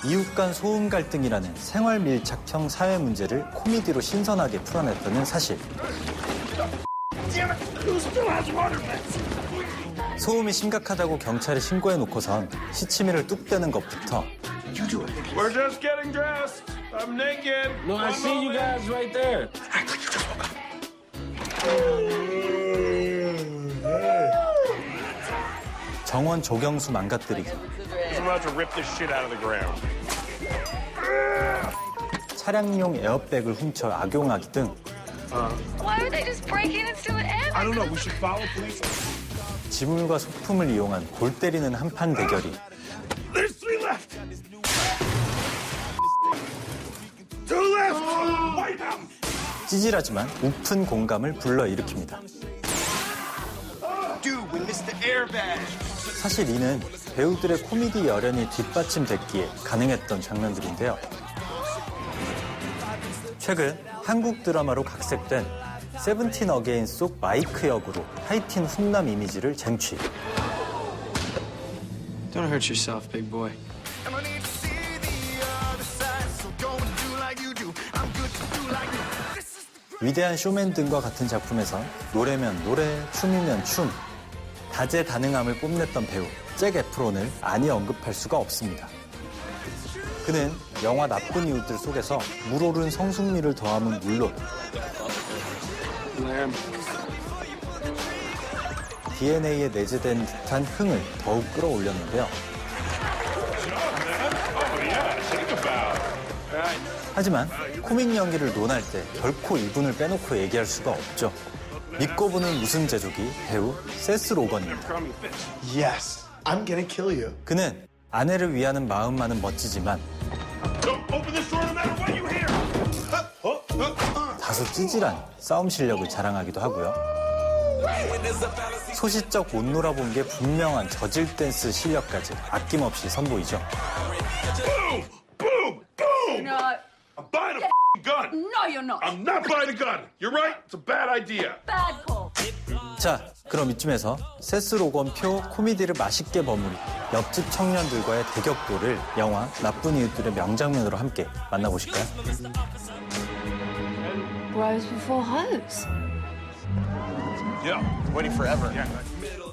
이웃 간 소음 갈등이라는 생활 밀착형 사회 문제를 코미디로 신선하게 풀어냈다는 사실. 소음이 심각하다고 경찰에 신고해놓고선 시치미를 뚝 떼는 것부터 We're just getting dressed. I'm naked. No, I see you guys right there. 정원 조경수 망가뜨리기, I'm about to rip this shit out of the ground. 차량용 에어백을 훔쳐 악용하기 등 Why would they just break in and steal an airbag? I don't know. We should follow police. 지물과 소품을 이용한 골 때리는 한판 대결이 There's 3 left. 2 left. Wipe out. 찌질하지만 우픈 공감을 불러일으킵니다. Dude, we missed the airbag. 사실 이는 배우들의 코미디 열연이 뒷받침됐기에 가능했던 장면들인데요. 최근 한국 드라마로 각색된 세븐틴 어게인 속 마이크 역으로 하이틴 훈남 이미지를 쟁취. Don't hurt yourself, big boy. 위대한 쇼맨 등과 같은 작품에선 노래면 노래, 춤이면 춤, 다재다능함을 뽐냈던 배우 잭 에프론을 아니 언급할 수가 없습니다. 그는 영화 나쁜 이웃들 속에서 물오른 성숙미를 더함은 물론 DNA에 내재된 듯한 흥을 더욱 끌어올렸는데요. 하지만 코믹 연기를 논할 때 결코 이분을 빼놓고 얘기할 수가 없죠. 믿고 보는 웃음 제조기 배우 세스 로건입니다. Yes, I'm gonna kill you. 그는 아내를 위하는 마음만은 멋지지만 Don't open this door no matter what you hear. 다소 찌질한 싸움 실력을 자랑하기도 하고요. 소시적 못 놀아본 게 분명한 저질 댄스 실력까지 아낌없이 선보이죠. Boom, boom, boom. No. I'm buying a gun. No, you're not. I'm not buying a gun. You're right. It's a bad idea. Bad call. 자, 그럼 이쯤에서 세스 로건 표 코미디를 맛있게 버무린 옆집 청년들과의 대격돌을 영화 나쁜 이웃들의 명장면으로 함께 만나보실까요? Bros before hoes. Yeah, waiting forever.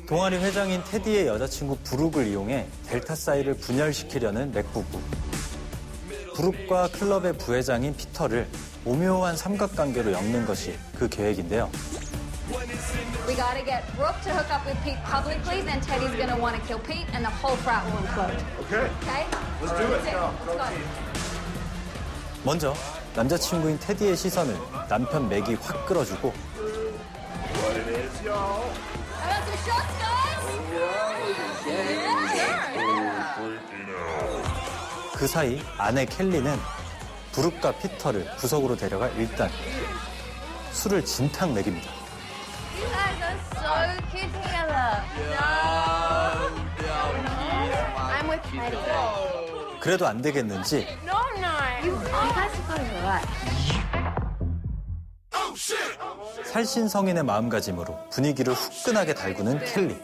동아리 회장인 테디의 여자친구 브룩을 이용해 델타사이를 분열시키려는 맥 부부. 브룩과 클럽의 부회장인 피터를 오묘한 삼각관계로 엮는 것이 그 계획인데요. We gotta get Brooke to hook up with Pete publicly, then Teddy's gonna want to kill Pete, and the whole frat will implode. Okay. Okay? Let's do it. Let's go. 먼저 남자친구인 테디의 시선을 남편 맥이 확 끌어주고 What it is, y'all. I got some shots, guys. Yeah. 그 사이 아내 켈리는 브룩과 피터를 구석으로 데려가 일단 술을 진탕 먹입니다. You guys are so cute together. No. I'm with Teddy. 그래도 안 되겠는지 No. You guys have got it right. 살신성인의 마음가짐으로 분위기를 후끈하게 달구는 켈리.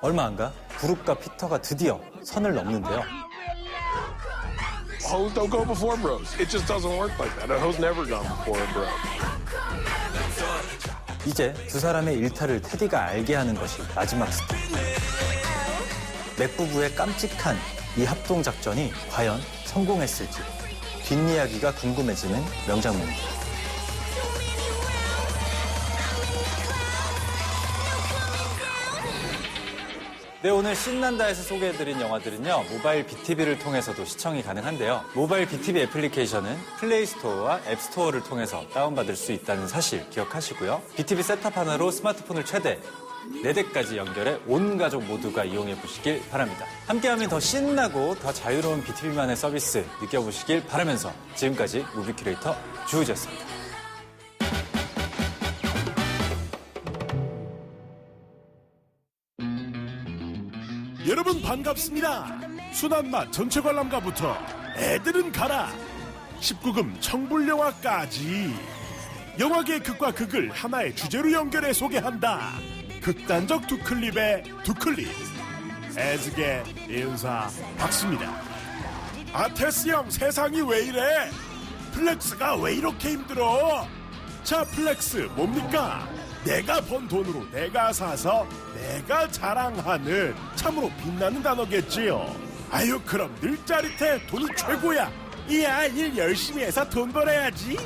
얼마 안 가 브룩과 피터가 드디어 선을 넘는데요. Hoes don't go before bros. It just doesn't work like that. A hoe's never gone before a bro. 이제 두 사람의 일탈을 테디가 알게 하는 것이 마지막 스텝. 맥 부부의 깜찍한 이 합동 작전이 과연 성공했을지 뒷이야기가 궁금해지는 명장면입니다. 네, 오늘 신난다에서 소개해드린 영화들은요, 모바일 BTV를 통해서도 시청이 가능한데요. 모바일 BTV 애플리케이션은 플레이스토어와 앱스토어를 통해서 다운받을 수 있다는 사실 기억하시고요. BTV 셋탑 하나로 스마트폰을 최대 4대까지 연결해 온 가족 모두가 이용해 보시길 바랍니다. 함께하면 더 신나고 더 자유로운 BTV만의 서비스 느껴보시길 바라면서 지금까지 무비 큐레이터 주우재였습니다. 여러분 반갑습니다. 순한맛 전체 관람가부터 애들은 가라 19금 청불영화까지 영화계의 극과 극을 하나의 주제로 연결해 소개한다. 극단적 두 클립의 두 클립. 애즈계 인사 박수입니다. 아테스 형 세상이 왜 이래? 플렉스가 왜 이렇게 힘들어? 자, 플렉스 뭡니까? 내가 번 돈으로 내가 사서 내가 자랑하는 참으로 빛나는 단어겠지요. 아유, 그럼 늘 짜릿해. 돈이 최고야. 이야, 일 열심히 해서 돈 벌어야지.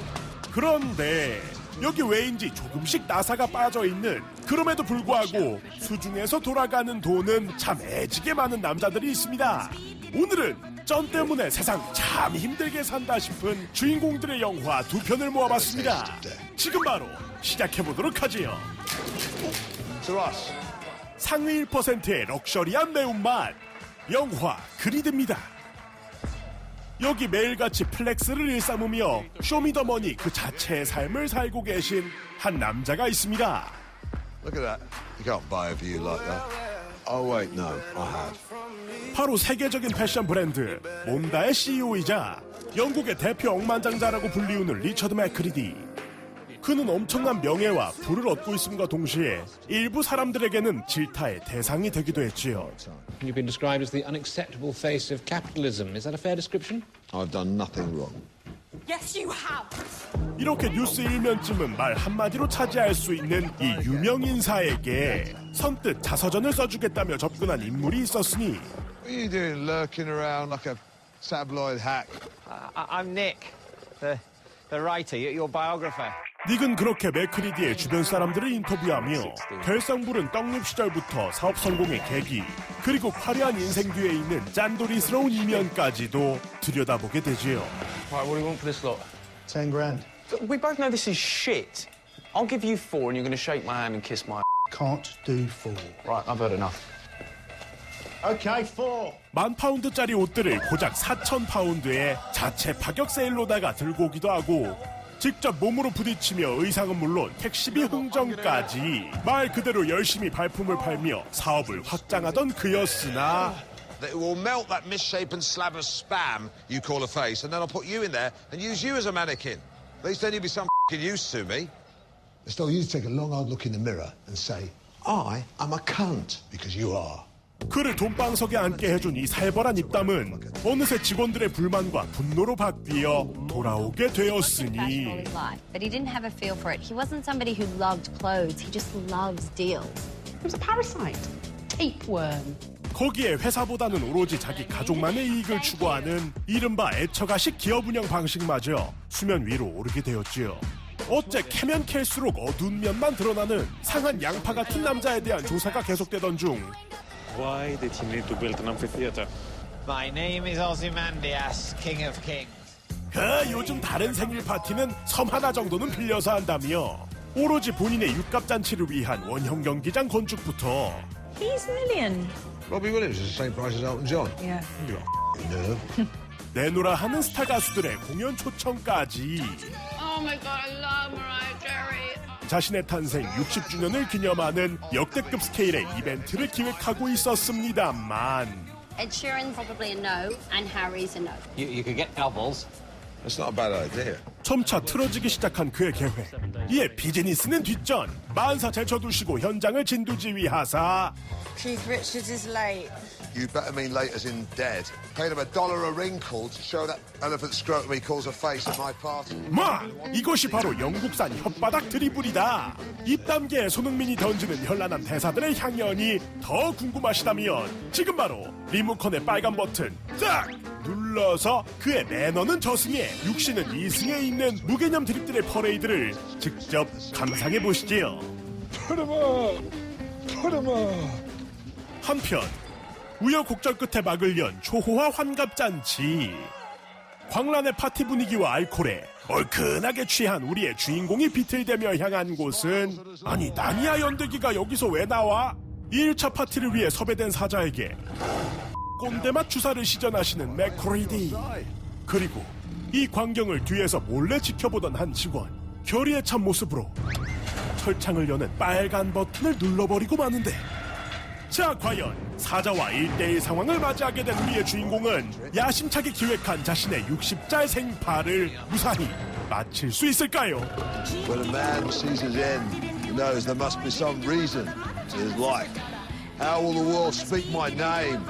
그런데 여기 왜인지 조금씩 나사가 빠져있는, 그럼에도 불구하고 수중에서 돌아가는 돈은 참 애지게 많은 남자들이 있습니다. 오늘은 쩐 때문에 세상 참 힘들게 산다 싶은 주인공들의 영화 두 편을 모아봤습니다. 지금 바로 시작해보도록 하지요. 상위 1%의 럭셔리한 매운맛, 영화 그리드입니다. 여기 매일같이 플렉스를 일삼으며 쇼미더머니 그 자체의 삶을 살고 계신 한 남자가 있습니다. Look at that. You can't buy a view like that. Oh wait, no, I have. 바로 세계적인 패션 브랜드 몬다의 CEO이자 영국의 대표 억만장자라고 불리우는 리처드 맥크리디. 그는 엄청난 명예와 부를 얻고 있음과 동시에 일부 사람들에게는 질타의 대상이 되기도 했지요. You've been described as the unacceptable face of capitalism. Is that a fair description? I've done nothing wrong. Yes, you have. 이렇게 뉴스 일면쯤은 말 한마디로 차지할 수 있는 이 유명 인사에게 선뜻 자서전을 써주겠다며 접근한 인물이 있었으니. What are you doing, lurking around like a tabloid hack? I'm Nick, the writer, your biographer. 닉은 그렇게 맥크리디의 주변 사람들을 인터뷰하며 결성부른 떡잎 시절부터 사업 성공의 계기, 그리고 화려한 인생 뒤에 있는 짠돌이스러운 이면까지도 들여다보게 되지요. Right, what do you want for this lot? 10 grand. We both know this is shit. I'll give you 4 and you're going to shake my hand and kiss my Can't do 4. Right, I've heard enough. Okay, 4. 10,000파운드짜리 옷들을 고작 4,000파운드에 자체 파격 세일로다가 들고 오기도 하고, 직접 몸으로 부딪히며 의상은 물론 택시비 흥정까지 말 그대로 열심히 발품을 팔며 사업을 확장하던 그였으나 That will melt that misshapen slab of spam you call a face, and then I'll put you in there and use you as a mannequin. At least then you'll be some f***ing use to me. Estelle, you take a long hard look in the mirror and say, I am a cunt, because you are. 그를 돈방석에 앉게 해준 이 살벌한 입담은 어느새 직원들의 불만과 분노로 바뀌어 돌아오게 되었으니. But he didn't have a feel for it. He wasn't somebody who loved clothes. He just loves deals. He was a parasite. Tapeworm. 거기에 회사보다는 오로지 자기 가족만의 이익을 추구하는 이른바 애처가식 기업 운영 방식마저 수면 위로 오르게 되었지요. 어째 캐면 캘수록 어두운 면만 드러나는 상한 양파 같은 남자에 대한 조사가 계속되던 중 Why did he need to build an amphitheater? My name is Ozymandias, King of Kings. 요즘 다른 생일 파티는 섬 하나 정도는 빌려서 한다며 오로지 본인의 육갑잔치를 위한 원형 경기장 건축부터 He's Lillian. Robbie Williams is the same price as Elton John. Yeah. You got nerve. 내노라 하는 스타 가수들의 공연 초청까지 Oh my God, I love Mariah Carey. 자신의 탄생 60주년을 기념하는 역대급 스케일의 이벤트를 기획하고 있었습니다만 Ed Sheeran's probably a no, and Harry's a no. You could get doubles. That's not a bad idea. 점차 틀어지기 시작한 그의 계획. 이에 비즈니스는 뒷전. 만사 제쳐두시고 현장을 진두지휘하사 Keith Richards is late. You better mean late as in dead. Paid him $1 a wrinkle to show that elephant scrotum he calls a face at my party. 이것이 바로 영국산 혓바닥 드리블이다. 입담계에 손흥민이 던지는 현란한 대사들의 향연이 더 궁금하시다면 지금 바로 리모컨의 빨간 버튼 딱 눌러서 그의 매너는 저승에 육신은 이승에 있는 무개념 드립들의 퍼레이드를 직접 감상해 보시지요. 한편 우여곡절 끝에 막을 연 초호화 환갑잔치. 광란의 파티 분위기와 알코올에 얼큰하게 취한 우리의 주인공이 비틀대며 향한 곳은 아니 나니아 연대기가 여기서 왜 나와? 2일차 파티를 위해 섭외된 사자에게 꼰대맛 주사를 시전하시는 맥코리디. 그리고 이 광경을 뒤에서 몰래 지켜보던 한 직원. 결의에 찬 모습으로 철창을 여는 빨간 버튼을 눌러버리고 마는데 자, 과연 사자와 1대1 상황을 맞이하게 된 우리의 주인공은 야심차게 기획한 자신의 60잘 생파를 무사히 마칠 수 있을까요? When a man sees his end, he knows there must be some reason to his life. How will the world speak my name?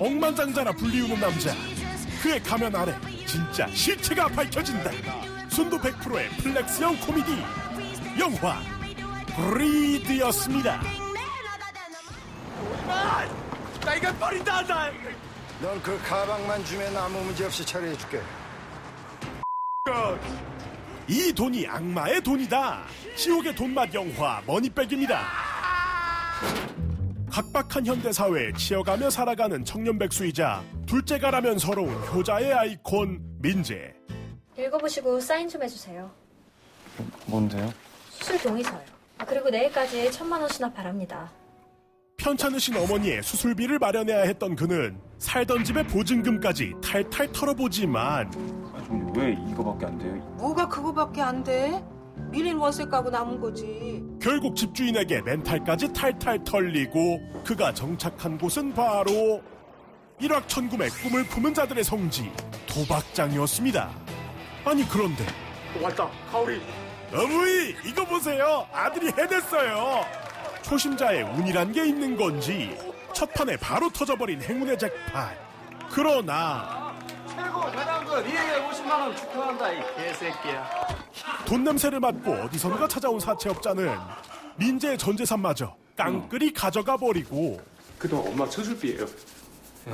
억만장자라 불리우는 남자. 그의 가면 아래 진짜 실체가 밝혀진다. 순도 100%의 플렉스형 코미디 영화 브리드였습니다. 나 이거 버린다, 나. 넌 그 가방만 주면 아무 문제 없이 처리해줄게. 이 돈이 악마의 돈이다. 지옥의 돈맛 영화 머니백입니다. 각박한 현대사회에 치여가며 살아가는 청년 백수이자 둘째가라면 서러운 효자의 아이콘 민재. 읽어보시고 사인 좀 해주세요. 뭔데요? 수술 동의서요. 그리고 내일까지 1,000만 원 수납 바랍니다. 편찮으신 어머니의 수술비를 마련해야 했던 그는 살던 집의 보증금까지 탈탈 털어보지만 왜 이거밖에 안 돼요? 뭐가 그거밖에 안 돼? 밀린 월세 까고 남은 거지. 결국 집주인에게 멘탈까지 탈탈 털리고 그가 정착한 곳은 바로 일확천금의 꿈을 품은 자들의 성지 도박장이었습니다. 아니 그런데 왔다, 가오리. 어머니 이거 보세요. 아들이 해냈어요. 초심자의 운이란 게 있는 건지 첫 판에 바로 터져버린 행운의 잭팟. 그러나 최고 대단군 200에 50만 원 축하한다, 이 개새끼야. 돈 냄새를 맡고 어디선가 찾아온 사채업자는 민재의 전 재산마저 깡끌이 가져가 버리고 그동안 엄마 수술비예요.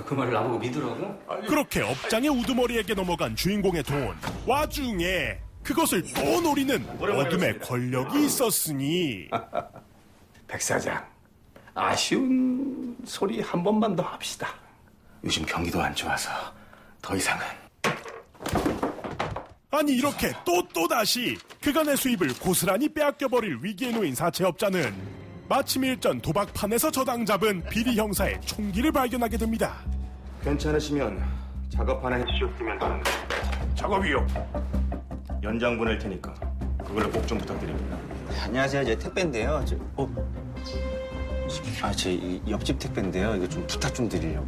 그 말을 나보고 믿으라고? 그렇게 업장의 우두머리에게 넘어간 주인공의 돈. 와중에 그것을 또 노리는 어둠의 권력이 있었으니 백 사장, 아쉬운 소리 한 번만 더 합시다. 요즘 경기도 안 좋아서 더 이상은. 아니 이렇게 또다시 그간의 수입을 고스란히 빼앗겨버릴 위기에 놓인 사채업자는 마침 일전 도박판에서 저당 잡은 비리 형사의 총기를 발견하게 됩니다. 괜찮으시면 작업 하나 해주셨으면 하는데. 작업이요? 연장 보낼 테니까 그걸로 꼭 좀 부탁드립니다. 안녕하세요. 제 택배인데요. 제 옆집 택배인데요. 이거 좀 부탁 좀 드리려고.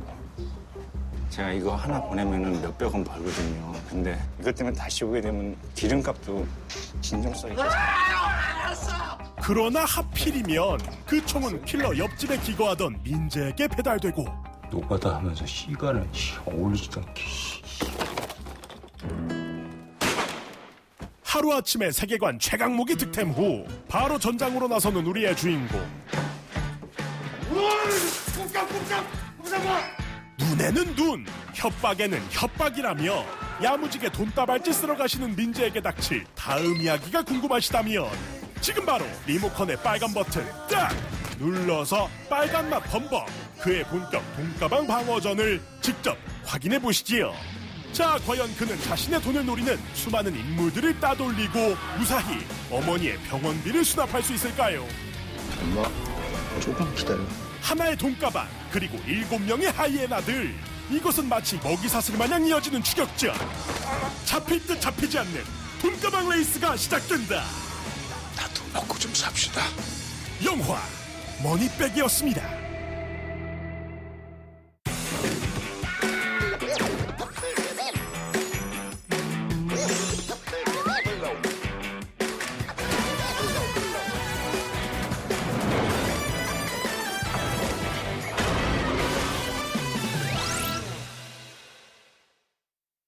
제가 이거 하나 보내면은 몇백 원 벌거든요. 근데 이것 때문에 다시 오게 되면 기름값도 진정 써있게. 그러나 하필이면 그 총은 킬러 옆집에 기거하던 민재에게 배달되고 노가다 하면서 시간을 어울리지도 않게. 하루아침에 세계관 최강무기 득템 후 바로 전장으로 나서는 우리의 주인공. 눈에는 눈, 협박에는 협박이라며 야무지게 돈다발찌 쓸어 가시는 민재에게 닥칠 다음 이야기가 궁금하시다면 지금 바로 리모컨의 빨간 버튼 딱 눌러서 빨간맛 범벅 그의 본격 돈가방 방어전을 직접 확인해 보시지요. 자, 과연 그는 자신의 돈을 노리는 수많은 인물들을 따돌리고 무사히 어머니의 병원비를 수납할 수 있을까요? 엄마, 조금 기다려. 하나의 돈가방 그리고 7명의 하이에나들. 이것은 마치 먹이사슬 마냥 이어지는 추격전. 잡힐 듯 잡히지 않는 돈가방 레이스가 시작된다. 나도 먹고 좀 삽시다. 영화 머니백이었습니다.